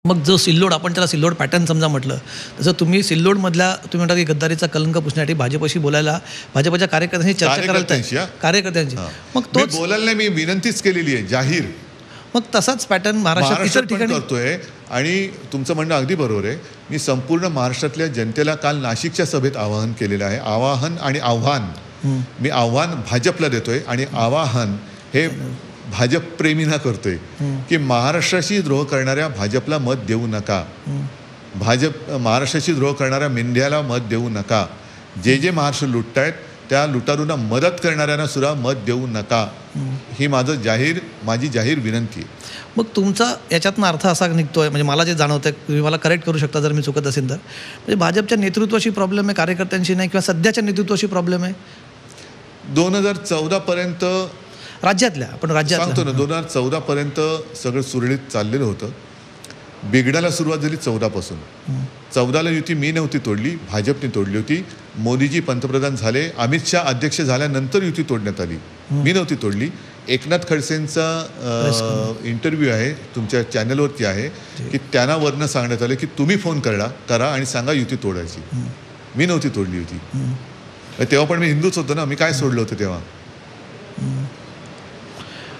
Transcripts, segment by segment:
मग जो सिल्लोड, आपण त्याला सिल्लोड पॅटर्न समजा म्हटलं, तसं तुम्ही सिल्लोडमधल्या तुम्ही म्हणता की गद्दारीचा कलंक पुसण्यासाठी भाजपशी बोलायला, भाजपच्या कार्यकर्त्यांशी चर्चा करायला, कार्यकर्त्यांची मग तो बोलायला नाही, मी विनंतीच केलेली आहे जाहीर. मग तसाच पॅटर्न महाराष्ट्रात इतर ठिकाणी करतोय. आणि तुमचं म्हणणं अगदी बरोबर आहे. मी संपूर्ण महाराष्ट्रातल्या जनतेला काल नाशिकच्या सभेत आवाहन केलेलं आहे. आवाहन आणि आव्हान, मी आव्हान भाजपला देतोय आणि आवाहन हे भाजप प्रेमींना करतोय की महाराष्ट्राशी द्रोह करणाऱ्या भाजपला मत देऊ नका. महाराष्ट्राशी द्रोह करणाऱ्या मेंढ्याला मत देऊ नका. जे महाराष्ट्र लुटतायत त्या लुटारूंना मदत करणाऱ्यांना सुद्धा मत देऊ नका. ही माझी जाहीर विनंती आहे. मग तुमचा याच्यातनं अर्थ असा निघतोय, म्हणजे मला जे जाणवतं आहे, तुम्ही मला करेक्ट करू शकता जर मी चुकत असेल तर, म्हणजे भाजपच्या नेतृत्वाशी प्रॉब्लेम आहे, कार्यकर्त्यांशी नाही, किंवा सध्याच्या नेतृत्वाशी प्रॉब्लेम आहे. 2014 पर्यंत राज्यातल्या, आपण राज्यात सांगतो ना, 2014 पर्यंत सगळं सुरळीत चाललेलं होतं. बिघडायला सुरुवात झाली 14 पासून. 14ला युती मी नव्हती तोडली, भाजपने तोडली होती. मोदीजी पंतप्रधान झाले, अमित शहा अध्यक्ष झाल्यानंतर युती तोडण्यात आली, मी नव्हती तोडली. एकनाथ खडसेंचा इंटरव्ह्यू आहे तुमच्या चॅनलवरती आहे की त्यांना वरनं सांगण्यात आलं की तुम्ही फोन करा आणि सांगा युती तोडायची. मी नव्हती तोडली युती. तेव्हा पण मी हिंदूच होतो ना, मी काय सोडलं होतं तेव्हा.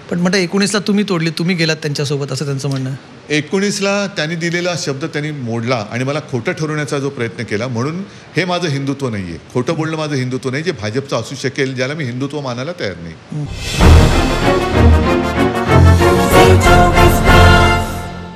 पण म्हणता 19ला तुम्ही तोडली, तुम्ही गेलात त्यांच्यासोबत, असं त्यांचं म्हणणं. 19ला त्यांनी दिलेला शब्द त्यांनी मोडला आणि मला खोटं ठरवण्याचा जो प्रयत्न केला, म्हणून हे माझं हिंदुत्व नाही आहे. खोटं बोलणं माझं हिंदुत्व नाही, जे भाजपचं असू शकेल, ज्याला मी हिंदुत्व मानायला तयार नाही.